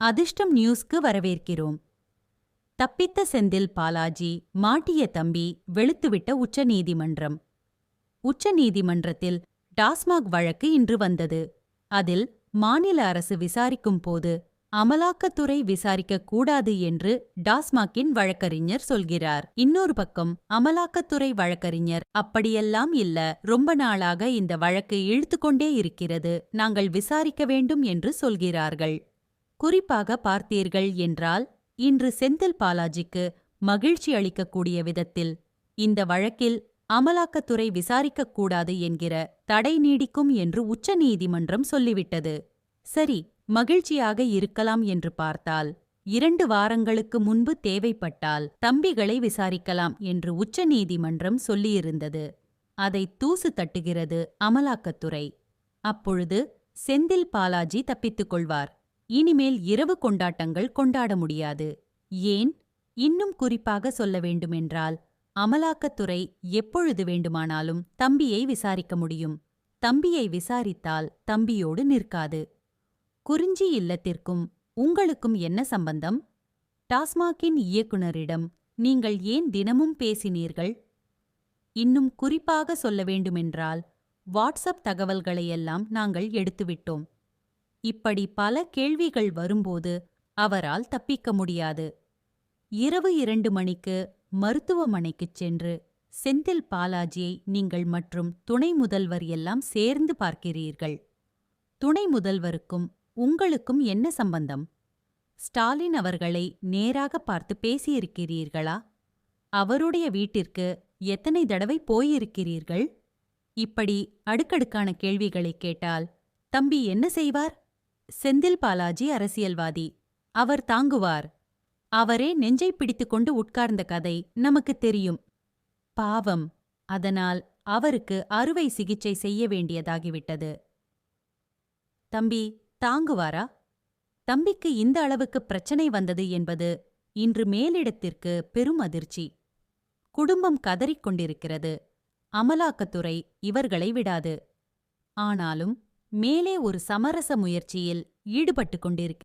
அதிர்ஷ்டம் நியூஸ்க்கு வரவேற்கிறோம். தப்பித்த செந்தில் பாலாஜி, மாட்டிய தம்பி, வெளுத்துவிட்ட உச்சநீதிமன்றம். உச்சநீதிமன்றத்தில் டாஸ்மாக் வழக்கு இன்று வந்தது. அதில் மாநில அரசு விசாரிக்கும் போது அமலாக்கத்துறை விசாரிக்கக் கூடாது என்று டாஸ்மாகின் வழக்கறிஞர் சொல்கிறார். இன்னொரு பக்கம் அமலாக்கத்துறை வழக்கறிஞர் அப்படியெல்லாம் இல்ல, ரொம்ப நாளாக இந்த வழக்கு இழுத்துக்கொண்டே இருக்கிறது, நாங்கள் விசாரிக்க வேண்டும் என்று சொல்கிறார்கள். குறிப்பாக பார்த்தீர்கள் என்றால் இன்று செந்தில் பாலாஜிக்கு மகிழ்ச்சி அளிக்கக்கூடிய விதத்தில் இந்த வழக்கில் அமலாக்கத்துறை விசாரிக்கக் கூடாது என்கிற தடை நீடிக்கும் என்று உச்சநீதிமன்றம் சொல்லிவிட்டது. சரி, மகிழ்ச்சியாக இருக்கலாம் என்று பார்த்தால் 2 வாரங்களுக்கு முன்பு தேவைப்பட்டால் தம்பிகளை விசாரிக்கலாம் என்று உச்சநீதிமன்றம் சொல்லியிருந்தது. அதை தூசு தட்டுகிறது அமலாக்கத்துறை. அப்பொழுது செந்தில் பாலாஜி தப்பித்துக் கொள்வார். இனிமேல் இரவு கொண்டாட்டங்கள் கொண்டாட முடியாது. ஏன், இன்னும் குறிப்பாக சொல்ல வேண்டுமென்றால் அமலாக்கத்துறை எப்பொழுது வேண்டுமானாலும் தம்பியை விசாரிக்க முடியும். தம்பியை விசாரித்தால் தம்பியோடு நிற்காது. குறிஞ்சி இல்லத்திற்கும் உங்களுக்கும் என்ன சம்பந்தம்? டாஸ்மாகின் இயக்குனரிடம் நீங்கள் ஏன் தினமும் பேசினீர்கள்? இன்னும் குறிப்பாக சொல்ல வேண்டுமென்றால் வாட்ஸ்அப் தகவல்களையெல்லாம் நாங்கள் எடுத்துவிட்டோம். இப்படி பல கேள்விகள் வரும்போது அவரால் தப்பிக்க முடியாது. இரவு 2 மணிக்கு மருத்துவமனைக்குச் சென்று செந்தில் பாலாஜியை நீங்கள் மற்றும் துணை முதல்வர் எல்லாம் சேர்ந்து பார்க்கிறீர்கள். துணை முதல்வருக்கும் உங்களுக்கும் என்ன சம்பந்தம்? ஸ்டாலின் அவர்களை நேராக பார்த்து பேசியிருக்கிறீர்களா? அவருடைய வீட்டிற்கு எத்தனை தடவை போயிருக்கிறீர்கள்? இப்படி அடுக்கடுக்கான கேள்விகளை கேட்டால் தம்பி என்ன செய்வார்? செந்தில் பாலாஜி அரசியல்வாதி, அவர் தாங்குவார். அவரே நெஞ்சை பிடித்துக்கொண்டு உட்கார்ந்த கதை நமக்கு தெரியும். பாவம், அதனால் அவருக்கு அறுவை சிகிச்சை செய்ய வேண்டியதாகிவிட்டது. தம்பி தாங்குவாரா? தம்பிக்கு இந்த அளவுக்கு பிரச்சனை வந்தது என்பது இன்று மேலிடத்திற்கு பெரும் அதிர்ச்சி. குடும்பம் கதறிக்கொண்டிருக்கிறது. அமலாக்கத்துறை இவர்களை விடாது. ஆனாலும் மேலே ஒரு சமரச முயற்சியில் ஈடுபட்டுக் கொண்டிருக்கிறது.